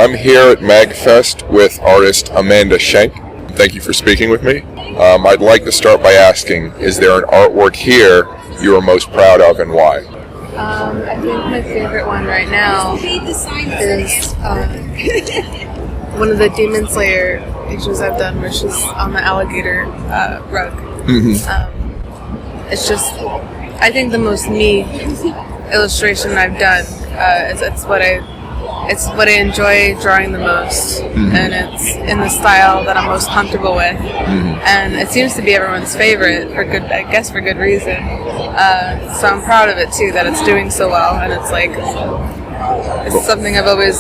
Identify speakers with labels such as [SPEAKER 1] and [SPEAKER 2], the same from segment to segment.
[SPEAKER 1] I'm here at Magfest with artist Amanda Schank. Thank you for speaking with me. I'd like to start by asking, is there an artwork here you are most proud of and why?
[SPEAKER 2] I think my favorite one right now is one of the Demon Slayer pictures I've done where she's on the alligator rug. It's just, I think, the most me illustration I've done. It's what I enjoy drawing the most, and it's in the style that I'm most comfortable with. And it seems to be everyone's favorite for good reason. So I'm proud of it too, that it's doing so well, and it's like it's something I've always.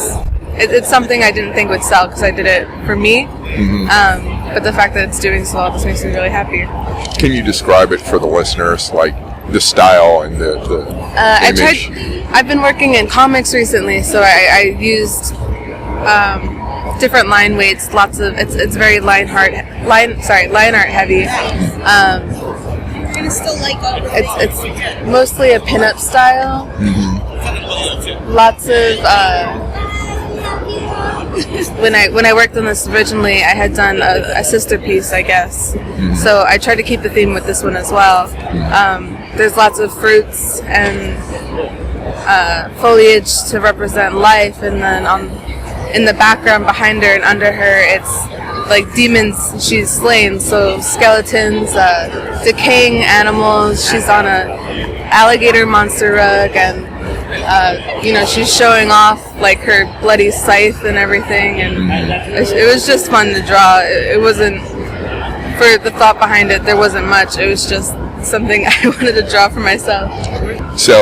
[SPEAKER 2] It's something I didn't think would sell because I did it for me. But the fact that it's doing so well just makes me really happy.
[SPEAKER 1] Can you describe it for the listeners, like the style and the image?
[SPEAKER 2] I've been working in comics recently, so I used different line weights. Lots of it's very line art heavy. It's mostly a pinup style. Lots of when I worked on this originally, I had done a sister piece, I guess. So I tried to keep the theme with this one as well. There's lots of fruits and foliage to represent life, and then in the background behind her and under her, it's like demons she's slain. So skeletons, decaying animals. She's on a alligator monster rug, and she's showing off like her bloody scythe and everything, and it was just fun to draw. It wasn't, for the thought behind it, there wasn't much. It was just something I wanted to draw for myself.
[SPEAKER 1] So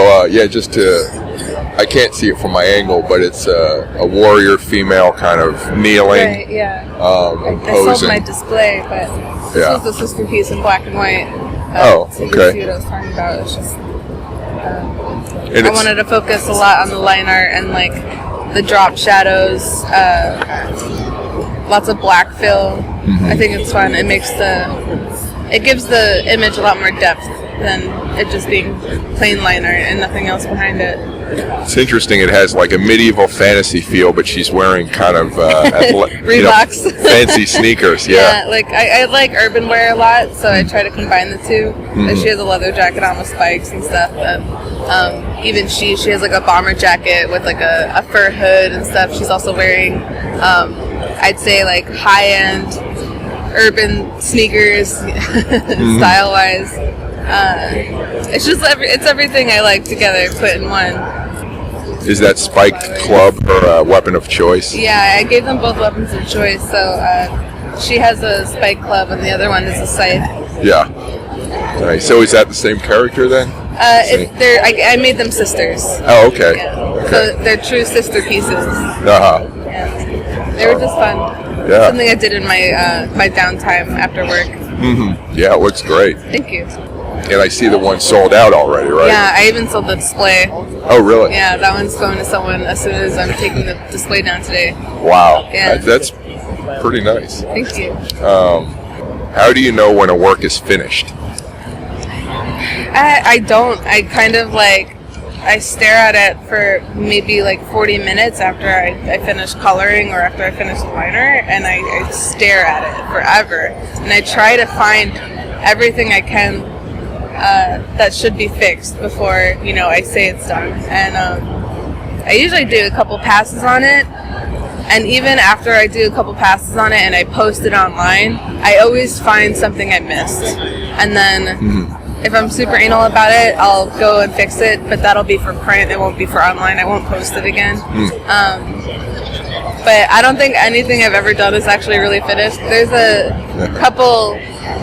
[SPEAKER 1] I can't see it from my angle, but it's a warrior female kind of kneeling.
[SPEAKER 2] Right, yeah.
[SPEAKER 1] I
[SPEAKER 2] sold my display, but this was the sister piece in black and white. So you can see what I was talking about. It's just I wanted to focus a lot on the line art and like the drop shadows, lots of black fill. I think it's fun. It gives the image a lot more depth than it just being plain line art and nothing else behind it.
[SPEAKER 1] It's interesting. It has like a medieval fantasy feel, but she's wearing kind of
[SPEAKER 2] Reeboks,
[SPEAKER 1] fancy sneakers. Yeah,
[SPEAKER 2] like I like urban wear a lot, so I try to combine the two. And she has a leather jacket on with spikes and stuff. And even she has like a bomber jacket with like a fur hood and stuff. She's also wearing, I'd say, like high-end urban sneakers, style-wise. It's just it's everything I like together put in one.
[SPEAKER 1] Is that spiked club her weapon of choice?
[SPEAKER 2] Yeah, I gave them both weapons of choice. So she has a spike club and the other one is a scythe.
[SPEAKER 1] Yeah. Nice. So is that the same character then?
[SPEAKER 2] I made them sisters.
[SPEAKER 1] Oh, okay.
[SPEAKER 2] Yeah.
[SPEAKER 1] Okay.
[SPEAKER 2] So they're true sister pieces.
[SPEAKER 1] Yeah.
[SPEAKER 2] They were just fun.
[SPEAKER 1] Yeah.
[SPEAKER 2] Something I did in my downtime after work.
[SPEAKER 1] Yeah, it looks great.
[SPEAKER 2] Thank you.
[SPEAKER 1] And I see the one sold out already, right?
[SPEAKER 2] Yeah, I even sold the display.
[SPEAKER 1] Oh, really?
[SPEAKER 2] Yeah, that one's going to someone as soon as I'm taking the display down today.
[SPEAKER 1] Wow.
[SPEAKER 2] Yeah.
[SPEAKER 1] That's pretty nice.
[SPEAKER 2] Thank you.
[SPEAKER 1] How do you know when a work is finished?
[SPEAKER 2] I don't. I kind of I stare at it for maybe 40 minutes after I finish coloring or after I finish the liner, and I stare at it forever. And I try to find everything I can that should be fixed before, I say it's done. And I usually do a couple passes on it. And even after I do a couple passes on it and I post it online, I always find something I missed. And then if I'm super anal about it, I'll go and fix it, but that'll be for print. It won't be for online. I won't post it again. But I don't think anything I've ever done is actually really finished. There's a couple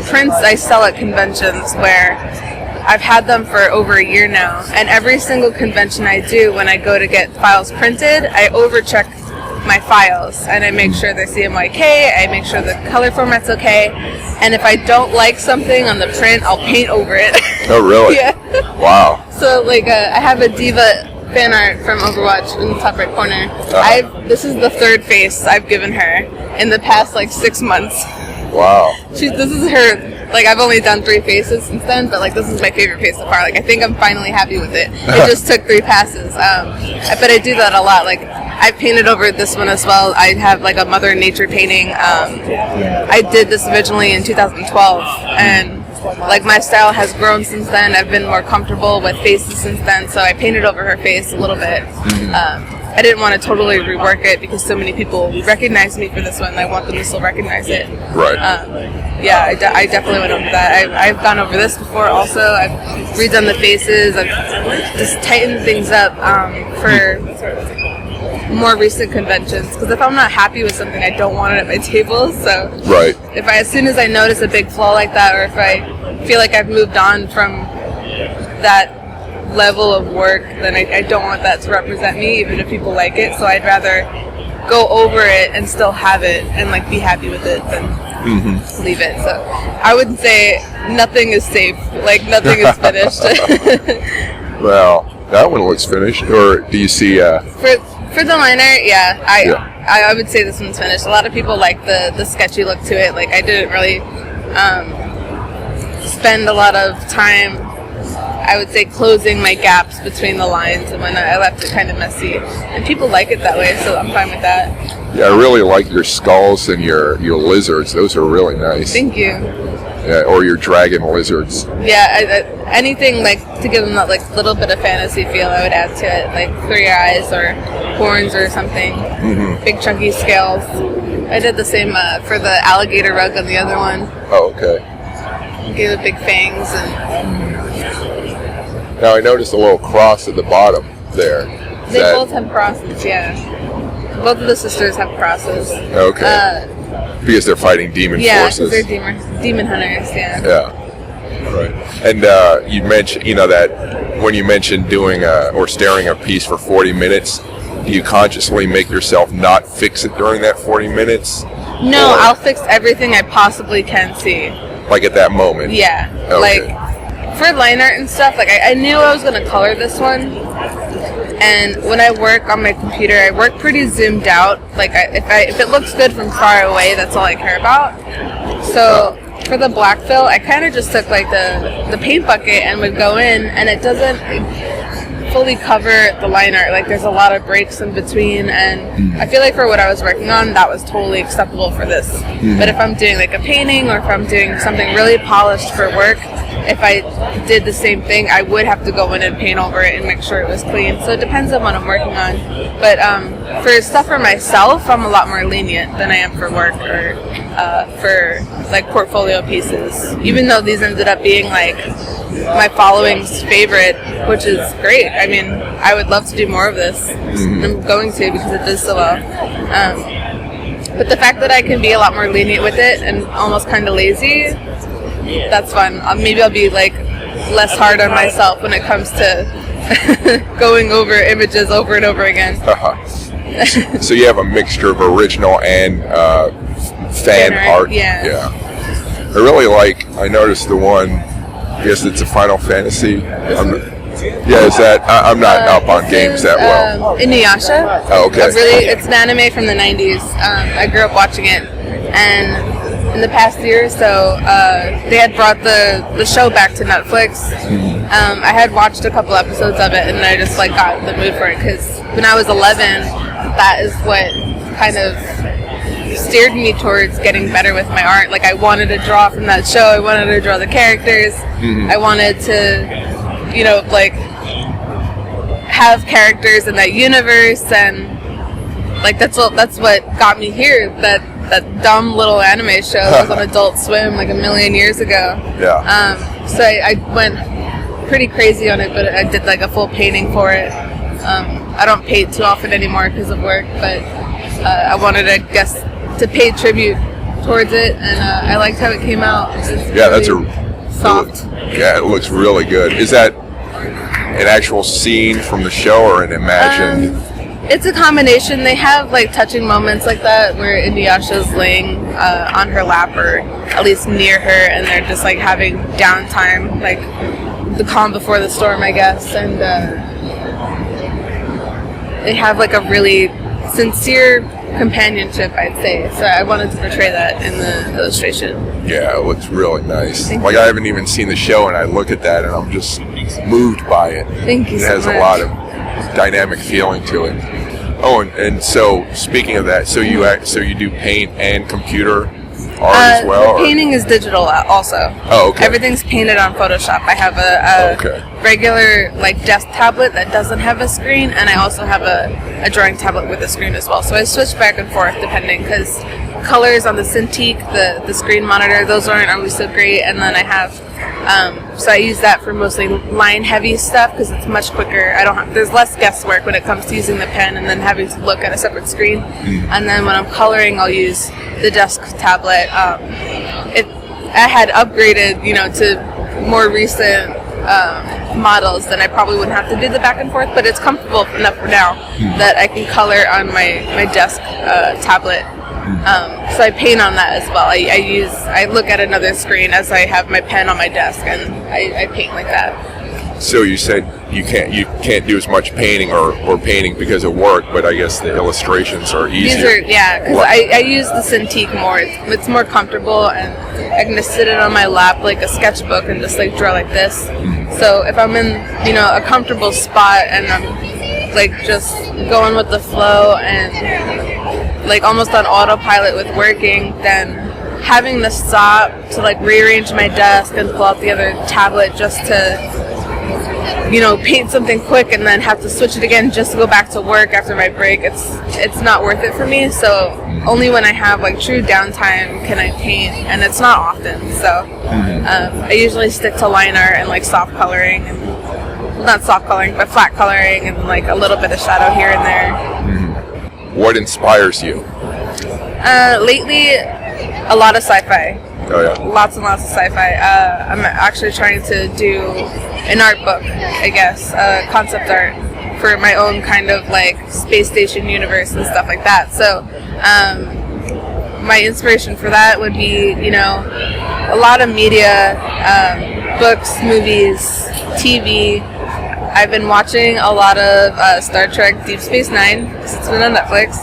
[SPEAKER 2] prints I sell at conventions where I've had them for over a year now. And every single convention I do, when I go to get files printed, I overcheck my files and I make sure they're CMYK, I make sure the color format's okay, and if I don't like something on the print, I'll paint over it.
[SPEAKER 1] Oh, really?
[SPEAKER 2] Yeah.
[SPEAKER 1] Wow.
[SPEAKER 2] So I have a Diva fan art from Overwatch in the top right corner. This is the third face I've given her in the past 6 months.
[SPEAKER 1] Wow.
[SPEAKER 2] This is her. I've only done 3 faces since then, but this is my favorite face so far. I think I'm finally happy with it. It just took 3 passes. But I do that a lot. I painted over this one as well. I have like a Mother Nature painting. I did this originally in 2012, and like my style has grown since then. I've been more comfortable with faces since then, so I painted over her face a little bit. I didn't want to totally rework it because so many people recognize me for this one. I want them to still recognize it.
[SPEAKER 1] Right.
[SPEAKER 2] I definitely went over that. I've gone over this before also. I've redone the faces. I've just tightened things up for more recent conventions. Because if I'm not happy with something, I don't want it at my table. So
[SPEAKER 1] right.
[SPEAKER 2] As soon as I notice a big flaw like that, or if I feel like I've moved on from that level of work, then I don't want that to represent me, even if people like it. So I'd rather go over it and still have it and like be happy with it than leave it. So I would say nothing is safe, like nothing is finished.
[SPEAKER 1] Well, that one looks finished. Or do you see
[SPEAKER 2] for the liner, I would say this one's finished. A lot of people like the sketchy look to it. Like I didn't really spend a lot of time, I would say, closing my gaps between the lines, and when I left it kind of messy. And people like it that way, so I'm fine with that.
[SPEAKER 1] Yeah, I really like your skulls and your lizards. Those are really nice.
[SPEAKER 2] Thank you.
[SPEAKER 1] Yeah, or your dragon lizards.
[SPEAKER 2] Yeah, anything like to give them that like little bit of fantasy feel, I would add to it, like 3 eyes or horns or something. Big chunky scales. I did the same for the alligator rug on the other one.
[SPEAKER 1] Oh, okay.
[SPEAKER 2] Gave it big fangs and.
[SPEAKER 1] Now I noticed a little cross at the bottom there.
[SPEAKER 2] They both have crosses, yeah. Both of the sisters have crosses.
[SPEAKER 1] Okay. Because they're fighting demon forces.
[SPEAKER 2] Yeah, because they're demon hunters, yeah.
[SPEAKER 1] Yeah. Right. And you mentioned, that when you mentioned doing or staring a piece for 40 minutes, do you consciously make yourself not fix it during that 40 minutes?
[SPEAKER 2] No, I'll fix everything I possibly can see.
[SPEAKER 1] Like at that moment?
[SPEAKER 2] Yeah.
[SPEAKER 1] Okay.
[SPEAKER 2] Like, for line art and stuff, like I knew I was going to color this one, and when I work on my computer, I work pretty zoomed out. Like if it looks good from far away, that's all I care about. So for the black fill, I kind of just took like the paint bucket and would go in, and it doesn't fully cover the line art. Like there's a lot of breaks in between, and I feel like for what I was working on, that was totally acceptable for this. But if I'm doing like a painting, or if I'm doing something really polished for work, if I did the same thing, I would have to go in and paint over it and make sure it was clean. So it depends on what I'm working on. But for stuff for myself, I'm a lot more lenient than I am for work or for like portfolio pieces. Even though these ended up being like my following's favorite, which is great. I mean, I would love to do more of this. I'm going to, because it does so well. But the fact that I can be a lot more lenient with it and almost kind of lazy, that's fun. Maybe I'll be like less hard on myself when it comes to going over images over and over again.
[SPEAKER 1] So you have a mixture of original and fan art.
[SPEAKER 2] Yeah.
[SPEAKER 1] I really I noticed the one, I guess it's a Final Fantasy. Is that, I'm not up on games that well.
[SPEAKER 2] Inuyasha.
[SPEAKER 1] Oh, okay.
[SPEAKER 2] It's an anime from the 90s. I grew up watching it, and in the past year or so, they had brought the show back to Netflix. I had watched a couple episodes of it, and I just got in the mood for it, because when I was 11, that is what kind of steered me towards getting better with my art. Like I wanted to draw from that show. I wanted to draw the characters. I wanted to, have characters in that universe, and that's what got me here. That dumb little anime show was on Adult Swim a million years ago.
[SPEAKER 1] Yeah.
[SPEAKER 2] So I went pretty crazy on it, but I did a full painting for it. I don't paint too often anymore because of work, but I wanted to pay tribute towards it, and I liked how it came out.
[SPEAKER 1] That's
[SPEAKER 2] soft.
[SPEAKER 1] It looks really good. Is that an actual scene from the show or an imagined?
[SPEAKER 2] It's a combination. They have touching moments like that where Inuyasha's laying on her lap, or at least near her, and they're just having downtime, the calm before the storm, I guess. And they have a really sincere companionship, I'd say. So I wanted to portray that in the illustration.
[SPEAKER 1] Yeah, it looks really nice.
[SPEAKER 2] Thank you.
[SPEAKER 1] I haven't even seen the show, and I look at that and I'm just moved by it.
[SPEAKER 2] Thank you so much.
[SPEAKER 1] It has a lot of dynamic feeling to it. Oh, and so speaking of that, so you do paint and computer art as well?
[SPEAKER 2] The painting is digital also.
[SPEAKER 1] Oh, okay.
[SPEAKER 2] Everything's painted on Photoshop. I have a regular like desk tablet that doesn't have a screen, and I also have a drawing tablet with a screen as well. So I switch back and forth depending, because colors on the Cintiq, the screen monitor, those aren't always so great, and then I have so I use that for mostly line heavy stuff because it's much quicker. There's less guesswork when it comes to using the pen and then having to look at a separate screen. And then when I'm coloring, I'll use the desk tablet. I had upgraded, to more recent models, then I probably wouldn't have to do the back and forth, but it's comfortable enough for now that I can color on my desk tablet. So I paint on that as well. I look at another screen as I have my pen on my desk, and I paint like that.
[SPEAKER 1] So you said you can't do as much painting or painting because of work, but I guess the illustrations are easier.
[SPEAKER 2] Because I use the Cintiq more. It's more comfortable, and I can just sit it on my lap like a sketchbook and just like draw like this. So if I'm in a comfortable spot and I'm like just going with the flow and like almost on autopilot with working, then having to stop to like rearrange my desk and pull out the other tablet just to paint something quick and then have to switch it again just to go back to work after my break, it's not worth it for me. So only when I have like true downtime can I paint, and it's not often. So I usually stick to line art and like soft coloring, and not soft coloring but flat coloring, and like a little bit of shadow here and there.
[SPEAKER 1] What inspires you?
[SPEAKER 2] Lately, a lot of sci-fi.
[SPEAKER 1] Oh yeah.
[SPEAKER 2] Lots and lots of sci-fi. I'm actually trying to do an art book, I guess, concept art for my own kind of like space station universe and stuff like that. So my inspiration for that would be, a lot of media, books, movies, TV. I've been watching a lot of Star Trek Deep Space Nine because it's been on Netflix.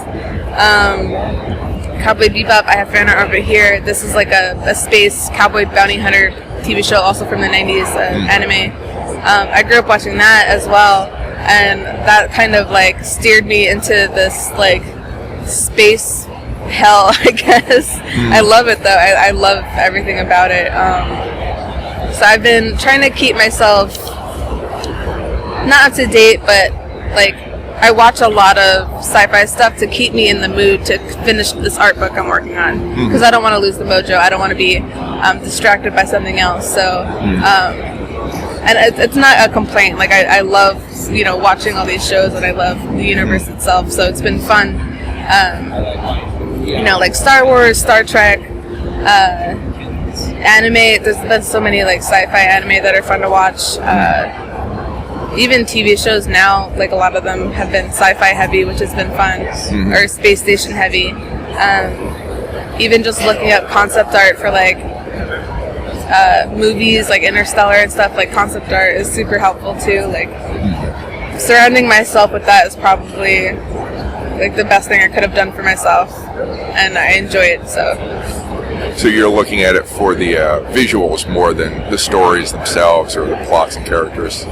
[SPEAKER 2] Cowboy Bebop, I have fan art over here. This is like a space cowboy bounty hunter TV show, also from the 90s, anime. I grew up watching that as well, and that kind of like steered me into this like space hell, I guess. I love it though. I love everything about it. So I've been trying to keep myself not up to date, but like I watch a lot of sci-fi stuff to keep me in the mood to finish this art book I'm working on, because I don't want to lose the mojo. I don't want to be distracted by something else. So and it's not a complaint. Like I love watching all these shows, and I love the universe itself, so it's been fun. Like Star Wars, Star Trek, anime. There's been so many like sci-fi anime that are fun to watch. Even TV shows now, like a lot of them have been sci-fi heavy, which has been fun, or space station heavy. Even just looking up concept art for like movies, like Interstellar and stuff, like concept art is super helpful too. Like surrounding myself with that is probably like the best thing I could have done for myself, and I enjoy it. So
[SPEAKER 1] you're looking at it for the visuals more than the stories themselves or the plots and characters?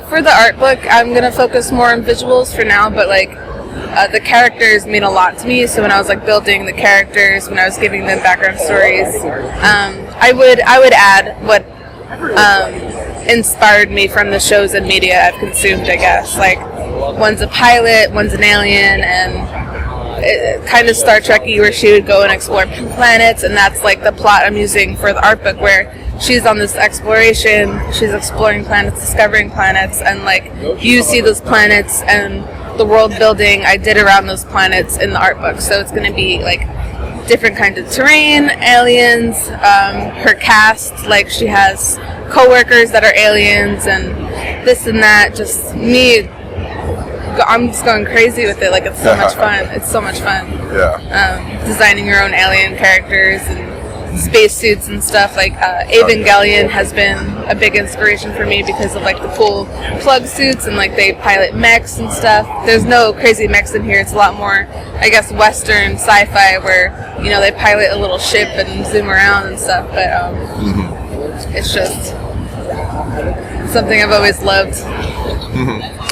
[SPEAKER 2] For the art book, I'm going to focus more on visuals for now, but like the characters mean a lot to me. So when I was like building the characters, when I was giving them background stories, I would add what inspired me from the shows and media I've consumed, I guess. Like one's a pilot, one's an alien, and kind of Star Trek-y, where she would go and explore planets, and that's like the plot I'm using for the art book, where she's on this exploration, she's exploring planets, discovering planets, and like you see those planets and the world building I did around those planets in the art book. So it's going to be like different kinds of terrain, aliens, her cast, like she has co-workers that are aliens and this and that, just me. I'm just going crazy with it. Like it's so much fun. It's so much fun.
[SPEAKER 1] Yeah.
[SPEAKER 2] Designing your own alien characters and spacesuits and stuff. Like Evangelion has been a big inspiration for me because of like the cool plug suits, and like they pilot mechs and stuff. There's no crazy mechs in here. It's a lot more, I guess, Western sci-fi, where they pilot a little ship and zoom around and stuff. But it's just something I've always loved.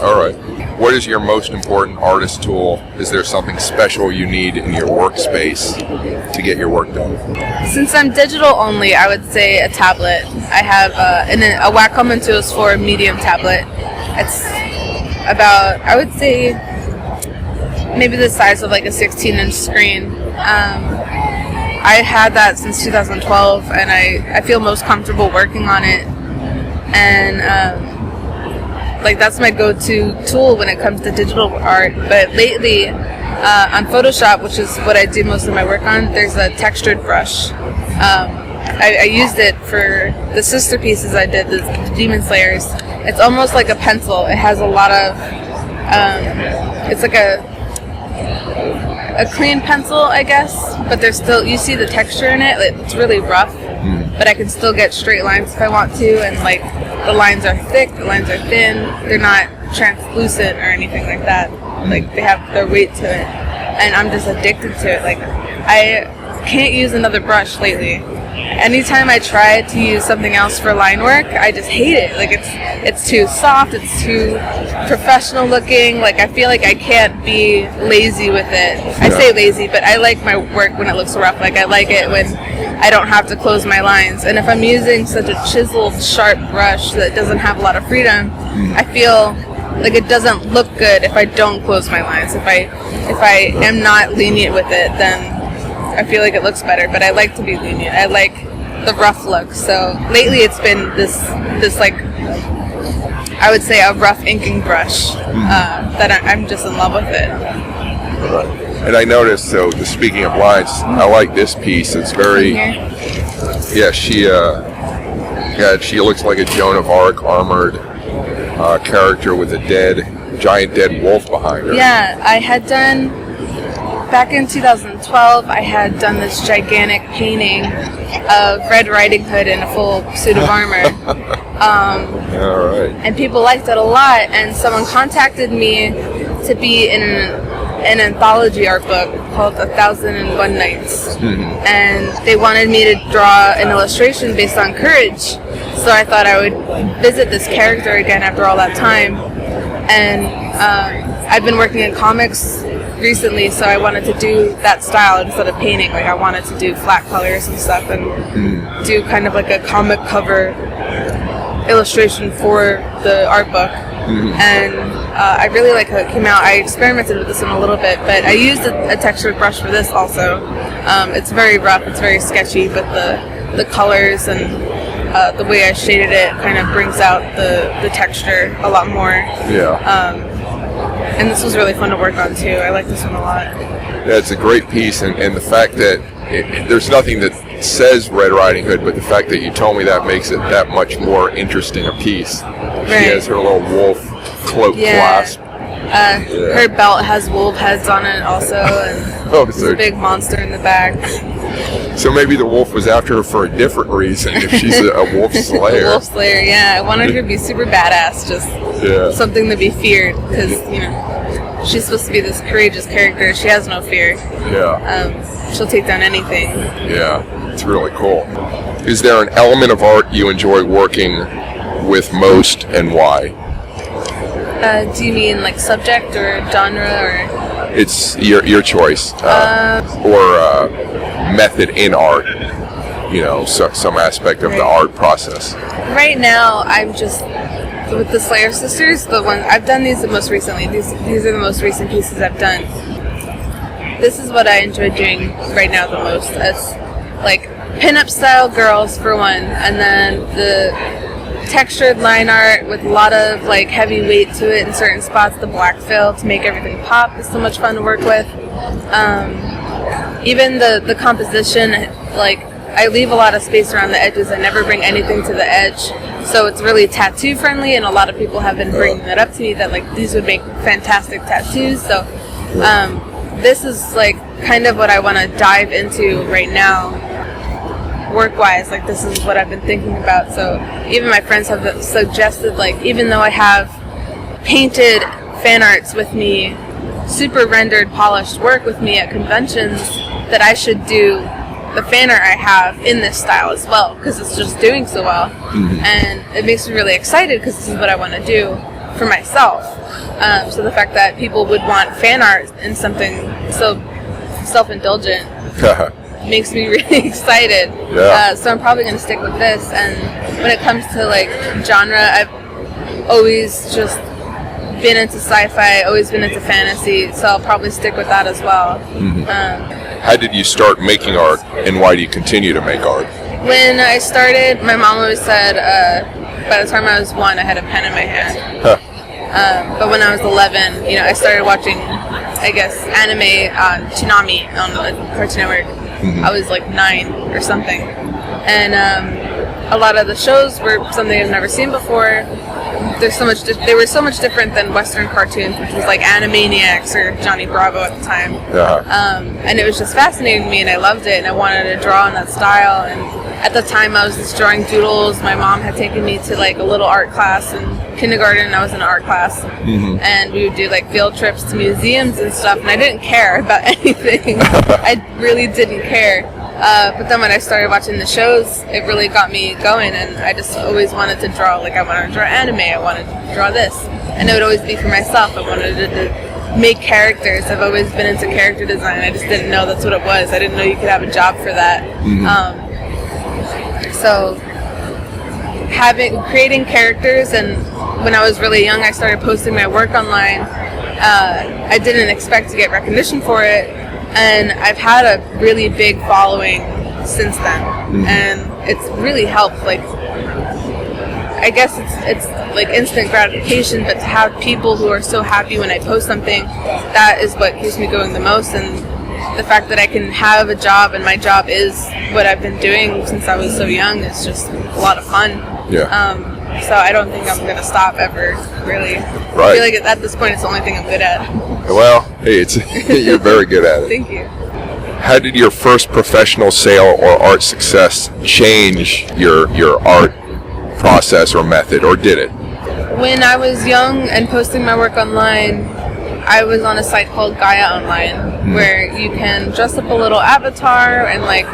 [SPEAKER 1] All right. What is your most important artist tool? Is there something special you need in your workspace to get your work done?
[SPEAKER 2] Since I'm digital only, I would say a tablet. I have a Wacom Intuos 4 medium tablet. It's about, I would say, maybe the size of like a 16-inch screen. I had that since 2012, and I feel most comfortable working on it. And like that's my go-to tool when it comes to digital art. But lately, on Photoshop, which is what I do most of my work on, there's a textured brush. I used it for the sister pieces I did, the Demon Slayers. It's almost like a pencil. It has a lot of, it's like a clean pencil, I guess, but there's still, you see the texture in it. It's really rough, but I can still get straight lines if I want to, and like the lines are thick, the lines are thin, they're not translucent or anything like that. Like they have their weight to it, and I'm just addicted to it. Like I can't use another brush lately. Anytime I try to use something else for line work, I just hate it. Like it's too soft, it's too professional looking. Like I feel like I can't be lazy with it. I say lazy, but I like my work when it looks rough. Like I like it when I don't have to close my lines. And if I'm using such a chiseled, sharp brush that doesn't have a lot of freedom, I feel like it doesn't look good if I don't close my lines. If I am not lenient with it, then I feel like it looks better, but I like to be lenient. I like the rough look. So lately it's been this like, I would say a rough inking brush that I'm just in love with it.
[SPEAKER 1] Right. And I noticed, so speaking of lines, I like this piece. It's very, yeah, she looks like a Joan of Arc armored character with a giant dead wolf behind her.
[SPEAKER 2] Yeah, I had done, back in 2012, I had done this gigantic painting of Red Riding Hood in a full suit of armor.
[SPEAKER 1] All right.
[SPEAKER 2] And people liked it a lot, and someone contacted me to be in an anthology art book called 1001 Nights. And they wanted me to draw an illustration based on courage. So I thought I would visit this character again after all that time. And I've been working in comics recently, so I wanted to do that style instead of painting. Like I wanted to do flat colors and stuff, and do kind of like a comic cover illustration for the art book. And I really like how it came out. I experimented with this one a little bit, but I used a textured brush for this also. It's very rough, it's very sketchy, but the colors and the way I shaded it kind of brings out the texture a lot more.
[SPEAKER 1] Yeah.
[SPEAKER 2] And this was really fun to work on too. I like this one a lot.
[SPEAKER 1] Yeah, it's a great piece, and the fact that there's nothing that says Red Riding Hood, but the fact that you told me that makes it that much more interesting a piece. She has her little wolf cloak clasp.
[SPEAKER 2] Her belt has wolf heads on it also, and there's a big monster in the back.
[SPEAKER 1] So maybe the wolf was after her for a different reason, if she's a wolf slayer.
[SPEAKER 2] Wolf slayer, yeah. I wanted her to be super badass, just something to be feared, because, you know, she's supposed to be this courageous character. She has no fear.
[SPEAKER 1] Yeah.
[SPEAKER 2] She'll take down anything.
[SPEAKER 1] Yeah, it's really cool. Is there an element of art you enjoy working with most, and why?
[SPEAKER 2] Do you mean like subject or genre or?
[SPEAKER 1] It's your choice, or method in art. You know, some aspect of the art process.
[SPEAKER 2] Right now, I'm just with the Slayer sisters. The ones I've done these the most recently. These are the most recent pieces I've done. This is what I enjoy doing right now the most. It's like pinup style girls for one, and then the textured line art with a lot of like heavy weight to it in certain spots, the black fill to make everything pop is so much fun to work with. Even the composition, like I leave a lot of space around the edges. I never bring anything to the edge, so it's really tattoo friendly, and a lot of people have been bringing that up to me that like these would make fantastic tattoos. So this is like kind of what I want to dive into right now, work-wise. Like this is what I've been thinking about. So even my friends have suggested, like, even though I have painted fan arts with me, super rendered, polished work with me at conventions, that I should do the fan art I have in this style as well, because it's just doing so well. And it makes me really excited, because this is what I want to do for myself. So the fact that people would want fan art in something so self-indulgent makes me really excited.
[SPEAKER 1] Yeah.
[SPEAKER 2] So I'm probably going to stick with this. And when it comes to like genre, I've always just been into sci-fi, always been into fantasy, so I'll probably stick with that as well.
[SPEAKER 1] How did you start making art, and why do you continue to make art?
[SPEAKER 2] When I started, my mom always said by the time I was 1, I had a pen in my hand. But when I was 11, I started watching, I guess, anime on Toonami on Cartoon Network. I was like 9 or something. And a lot of the shows were something I've never seen before. They were so much different than Western cartoons, which was like Animaniacs or Johnny Bravo at the time. And it was just fascinating to me, and I loved it, and I wanted to draw in that style. And at the time, I was just drawing doodles. My mom had taken me to like a little art class in kindergarten. I was in an art class, and we would do like field trips to museums and stuff, and I didn't care about anything. I really didn't care. But then when I started watching the shows, it really got me going, and I just always wanted to draw. Like, I wanted to draw anime, I wanted to draw this, and it would always be for myself. I wanted to make characters. I've always been into character design. I just didn't know that's what it was. I didn't know you could have a job for that. So creating characters, and when I was really young, I started posting my work online. I didn't expect to get recognition for it, and I've had a really big following since then, and it's really helped. Like, I guess it's like instant gratification, but to have people who are so happy when I post something, that is what keeps me going the most. And the fact that I can have a job, and my job is what I've been doing since I was so young, is just a lot of fun. So I don't think I'm going to stop ever, really. I feel like at this point it's the only thing I'm good at.
[SPEAKER 1] Well, hey, you're very good at it.
[SPEAKER 2] Thank you.
[SPEAKER 1] How did your first professional sale or art success change your art process or method, or did it?
[SPEAKER 2] When I was young and posting my work online, I was on a site called Guyana Online, where you can dress up a little avatar and like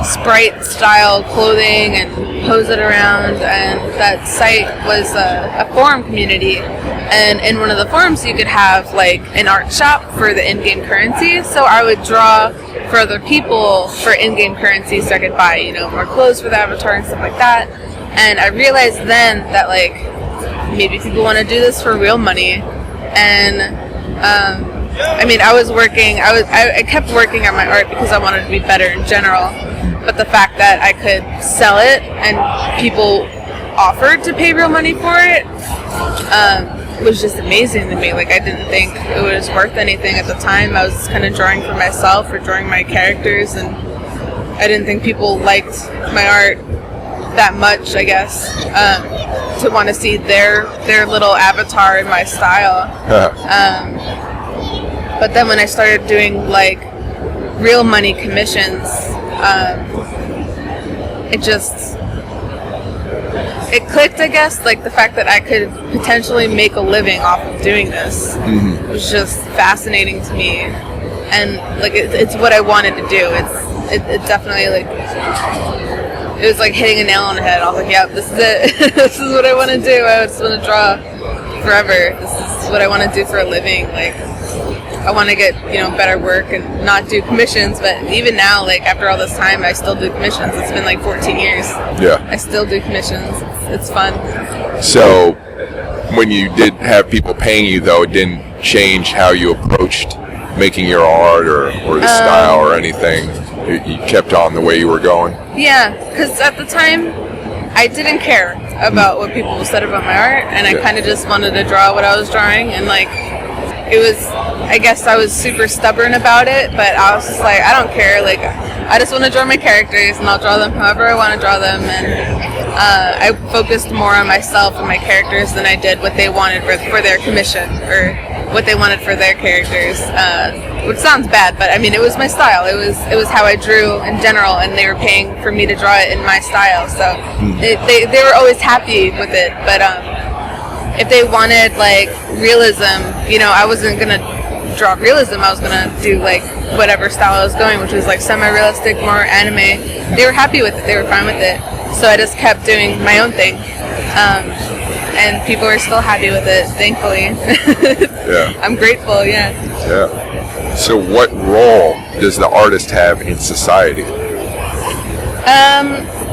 [SPEAKER 2] sprite style clothing and pose it around, and that site was a forum community, and in one of the forums you could have like an art shop for the in-game currency. So I would draw for other people for in-game currency, so I could buy more clothes for the avatar and stuff like that. And I realized then that like maybe people want to do this for real money. And I was working. I kept working on my art because I wanted to be better in general. But the fact that I could sell it and people offered to pay real money for it was just amazing to me. Like, I didn't think it was worth anything at the time. I was kind of drawing for myself or drawing my characters, and I didn't think people liked my art that much, I guess, to want to see their little avatar in my style. But then when I started doing like real money commissions, it clicked, I guess. Like, the fact that I could potentially make a living off of doing this was just fascinating to me, and like it's what I wanted to do. It definitely, like, it was like hitting a nail on the head. I was like, yeah, this is it. This is what I want to do. I just want to draw forever. This is what I want to do for a living. Like, I want to get, better work and not do commissions. But even now, like, after all this time, I still do commissions. It's been like 14 years. Yeah. I still do commissions. It's fun.
[SPEAKER 1] So when you did have people paying you, though, it didn't change how you approached making your art or the style or anything? You kept on the way you were going? Yeah,
[SPEAKER 2] because at the time, I didn't care about what people said about my art, and I kind of just wanted to draw what I was drawing, and like, I guess I was super stubborn about it, but I was just like, I don't care, like, I just want to draw my characters, and I'll draw them however I want to draw them, and I focused more on myself and my characters than I did what they wanted for their commission, or what they wanted for their characters, which sounds bad, but I mean, it was my style. It was how I drew in general, and they were paying for me to draw it in my style, so they were always happy with it. But if they wanted like realism, I wasn't gonna draw realism. I was gonna do like whatever style I was going, which was like semi-realistic, more anime. They were happy with it. They were fine with it. So I just kept doing my own thing. and people are still happy with it, thankfully.
[SPEAKER 1] Yeah.
[SPEAKER 2] I'm grateful, yeah.
[SPEAKER 1] Yeah. So what role does the artist have in society?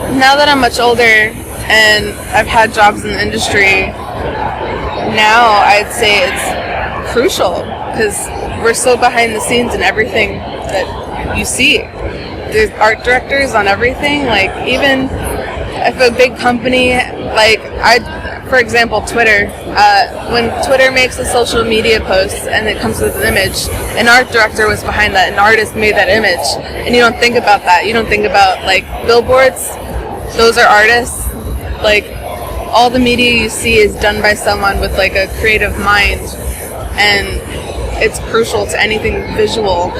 [SPEAKER 2] Now that I'm much older and I've had jobs in the industry, now I'd say it's crucial because we're so behind the scenes in everything that you see. There's art directors on everything. Like, even if a big company, like for example, Twitter, when Twitter makes a social media post and it comes with an image, an art director was behind that, an artist made that image, and you don't think about that. You don't think about, like, billboards. Those are artists. Like, all the media you see is done by someone with, like, a creative mind, and it's crucial to anything visual,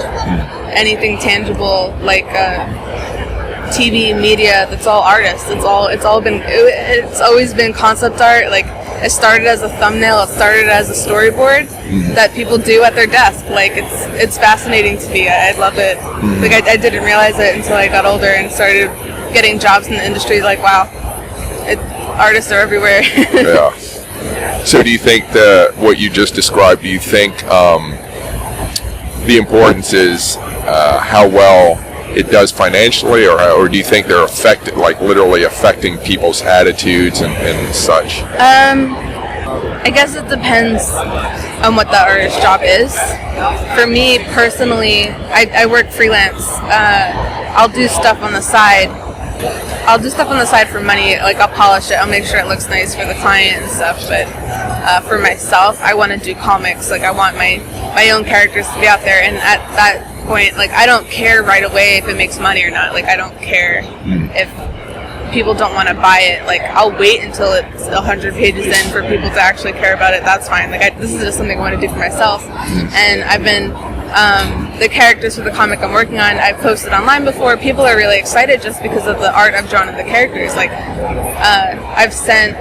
[SPEAKER 2] anything tangible, like TV, media. That's all artists. It's always been concept art. Like, it started as a thumbnail, it started as a storyboard that people do at their desk. Like, it's fascinating to me. I love it. Like, I didn't realize it until I got older and started getting jobs in the industry. Like, wow, artists are everywhere.
[SPEAKER 1] Yeah. So do you think what you just described, do you think the importance is how well it does financially, or do you think they're literally affecting people's attitudes and such?
[SPEAKER 2] I guess it depends on what the artist's job is. For me personally, I work freelance. I'll do stuff on the side. I'll do stuff on the side for money. Like, I'll polish it, I'll make sure it looks nice for the client and stuff. But for myself, I want to do comics. Like, I want my own characters to be out there, and at that point, like, I don't care right away if it makes money or not. Like, I don't care if people don't want to buy it. Like, I'll wait until it's 100 pages in for people to actually care about it. That's fine. Like, this is just something I want to do for myself. And I've been the characters for the comic I'm working on, I've posted online before. People are really excited just because of the art I've drawn of the characters. Like, I've sent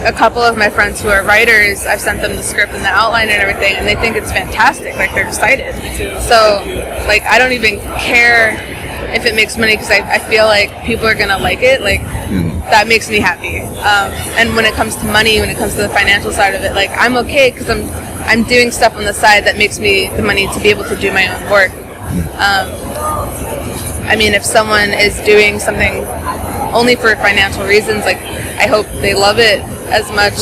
[SPEAKER 2] a couple of my friends who are writers, I've sent them the script and the outline and everything, and they think it's fantastic. Like, they're excited. So, like, I don't even care if it makes money, because I feel like people are gonna like it. Like, that makes me happy. And when it comes to money, when it comes to the financial side of it, like, I'm okay because I'm doing stuff on the side that makes me the money to be able to do my own work. I mean, if someone is doing something only for financial reasons, like, I hope they love it as much.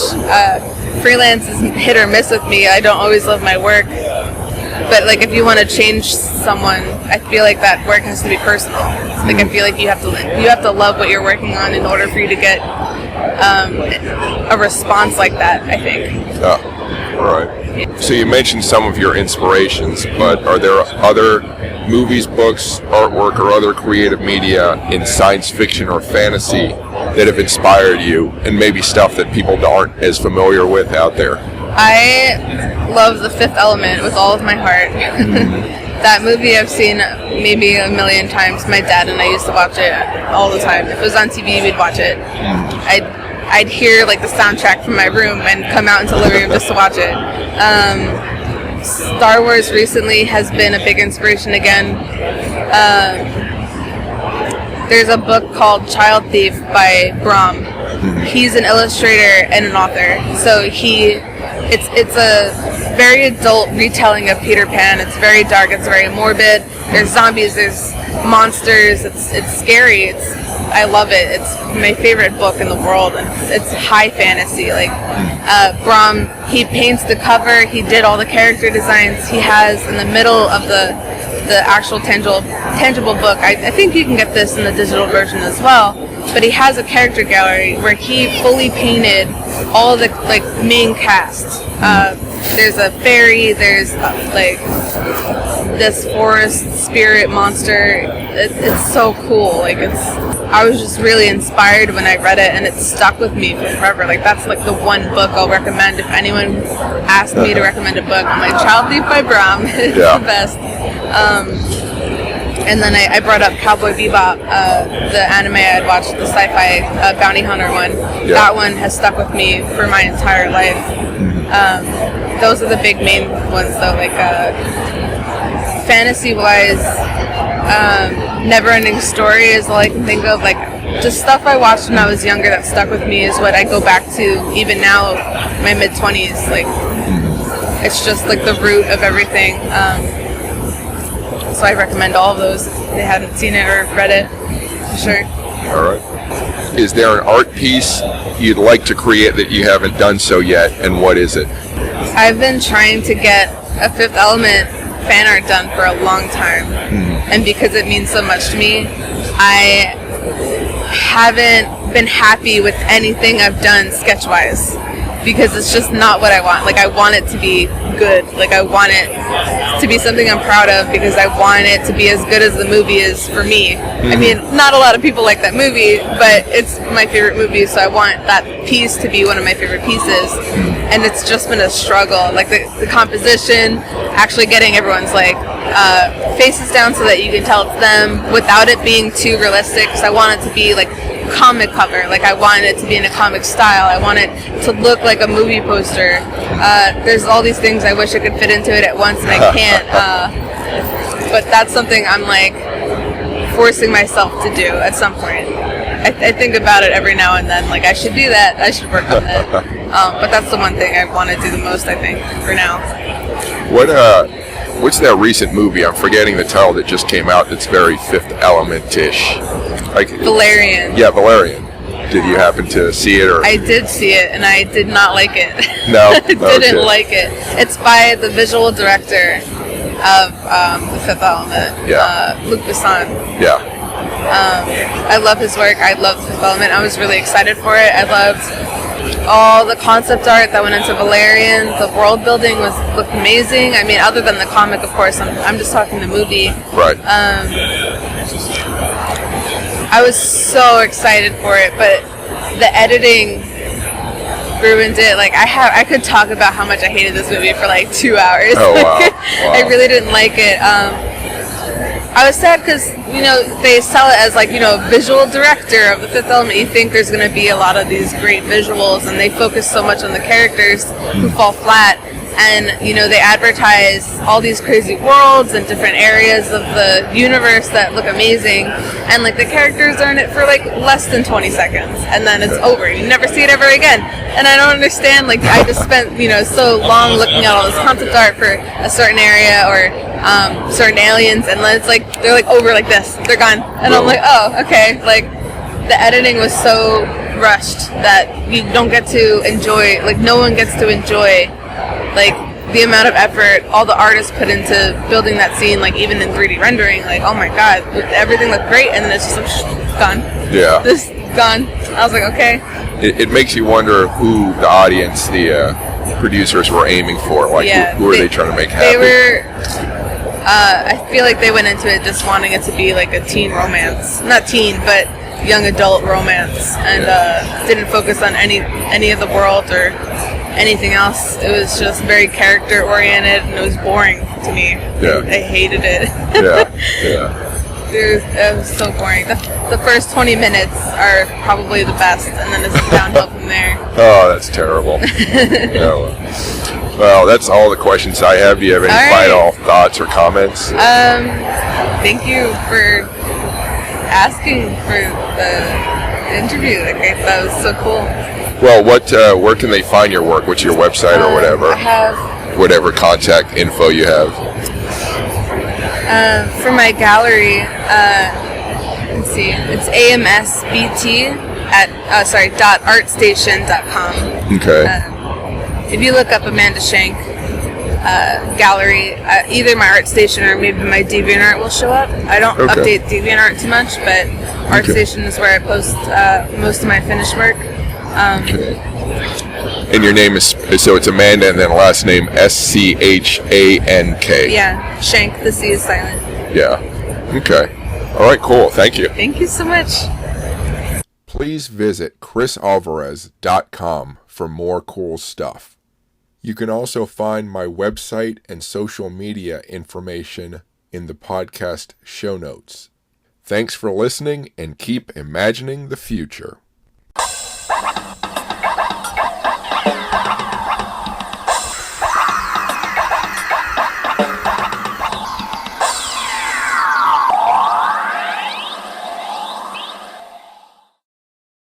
[SPEAKER 2] Freelance is hit or miss with me. I don't always love my work. But, like, if you want to change someone, I feel like that work has to be personal. Like, I feel like you have to love what you're working on in order for you to get a response like that, I think.
[SPEAKER 1] Right. So you mentioned some of your inspirations, but are there other movies, books, artwork, or other creative media in science fiction or fantasy that have inspired you, and maybe stuff that people aren't as familiar with out there?
[SPEAKER 2] I love The Fifth Element with all of my heart. That movie I've seen maybe a million times. My dad and I used to watch it all the time. If it was on TV, we'd watch it. I'd hear, like, the soundtrack from my room and come out into the living room just to watch it. Star Wars recently has been a big inspiration again. There's a book called Child Thief by Brom. He's an illustrator and an author. So it's a very adult retelling of Peter Pan. It's very dark, it's very morbid. There's zombies, there's monsters, it's scary. I love it. It's my favorite book in the world, and it's high fantasy. Like, Brom, he paints the cover, he did all the character designs. He has, in the middle of the actual tangible book, I think you can get this in the digital version as well, but he has a character gallery where he fully painted all the, like, main cast. There's a fairy, there's like this forest spirit monster. It's so cool. Like, I was just really inspired when I read it, and it stuck with me for forever. Like, that's, like, the one book I'll recommend if anyone asked me to recommend a book. I'm like, Child Thief by Brom. It's the best. And then I brought up Cowboy Bebop, the anime I'd watched, the sci-fi bounty hunter one. Yeah. That one has stuck with me for my entire life. Those are the big main ones, though. Like, fantasy-wise, Neverending Story is all I can think of. Like, just stuff I watched when I was younger that stuck with me is what I go back to even now, my mid-20s. Like, it's just like the root of everything. So I recommend all of those if they hadn't seen it or read it, for sure.
[SPEAKER 1] All right. Is there an art piece you'd like to create that you haven't done so yet, and what is it?
[SPEAKER 2] I've been trying to get a Fifth Element fan art done for a long time, and because it means so much to me, I haven't been happy with anything I've done sketch-wise, because it's just not what I want. Like, I want it to be good. Like, I want it to be something I'm proud of, because I want it to be as good as the movie is for me. I mean, not a lot of people like that movie, but it's my favorite movie, so I want that piece to be one of my favorite pieces. And it's just been a struggle. Like, the composition, actually getting everyone's, like, faces down so that you can tell it's them without it being too realistic, because I want it to be, like, comic cover. Like, I want it to be in a comic style. I want it to look like a movie poster. There's all these things I wish I could fit into it at once, and I can't. But that's something I'm, like, forcing myself to do at some point. I think about it every now and then. Like, I should do that. I should work on that. But that's the one thing I want to do the most, I think, for now.
[SPEAKER 1] What's that recent movie? I'm forgetting the title that just came out that's very Fifth Element-ish. Like,
[SPEAKER 2] Valerian.
[SPEAKER 1] Yeah, Valerian. Did you happen to see it? Or?
[SPEAKER 2] I did see it, and I did not like it.
[SPEAKER 1] No?
[SPEAKER 2] I didn't like it. It's by the visual director of The Fifth Element, Luc Besson.
[SPEAKER 1] Yeah.
[SPEAKER 2] I love his work. I love The Fifth Element. I was really excited for it. I loved all the concept art that went into Valerian. The world building looked amazing. I mean, other than the comic, of course. I'm just talking the movie.
[SPEAKER 1] Right.
[SPEAKER 2] I was so excited for it, but the editing ruined it. Like, I could talk about how much I hated this movie for like 2 hours.
[SPEAKER 1] Oh, wow. Wow.
[SPEAKER 2] I really didn't like it. I was sad because, they sell it as, like, visual director of The Fifth Element. You think there's going to be a lot of these great visuals, and they focus so much on the characters who fall flat. And, they advertise all these crazy worlds and different areas of the universe that look amazing. And, like, the characters are in it for, like, less than 20 seconds. And then it's over. You never see it ever again. And I don't understand. Like, I just spent, so long looking at all this concept art for a certain area or certain aliens. And then it's like, they're, like, over like this. They're gone. And I'm like, oh, okay. Like, the editing was so rushed that you don't get to enjoy, like, no one gets to enjoy, like, the amount of effort all the artists put into building that scene, like, even in 3D rendering. Like, oh my god, everything looked great, and then it's just like, gone.
[SPEAKER 1] Yeah.
[SPEAKER 2] This gone. I was like, okay.
[SPEAKER 1] It makes you wonder who the audience, the producers were aiming for. Like, who are they trying to make happy?
[SPEAKER 2] They were, I feel like they went into it just wanting it to be like a teen romance. Not teen, but young adult romance, and didn't focus on any of the world or anything else. It was just very character oriented, and it was boring to me.
[SPEAKER 1] Yeah.
[SPEAKER 2] I hated it.
[SPEAKER 1] Yeah.
[SPEAKER 2] It was so boring. The first 20 minutes are probably the best, and then it's downhill from there.
[SPEAKER 1] Oh, that's terrible. Well, that's all the questions I have. Do you have any final thoughts or comments?
[SPEAKER 2] Thank you for asking for the interview. Like, that was so cool.
[SPEAKER 1] Well, where can they find your work? What's your website or whatever?
[SPEAKER 2] I have
[SPEAKER 1] whatever contact info you have.
[SPEAKER 2] For my gallery, let's see, it's amsbt at .artstation.com.
[SPEAKER 1] Okay.
[SPEAKER 2] If you look up Amanda Schank gallery, either my ArtStation or maybe my DeviantArt will show up. I don't update DeviantArt too much, but ArtStation is where I post most of my finished work.
[SPEAKER 1] And your name is, so it's Amanda and then last name Schank.
[SPEAKER 2] Yeah, Schank, the C is silent.
[SPEAKER 1] Yeah. Okay. All right, cool. Thank you.
[SPEAKER 2] Thank you so much.
[SPEAKER 1] Please visit chrisalvarez.com for more cool stuff. You can also find my website and social media information in the podcast show notes. Thanks for listening, and keep imagining the future.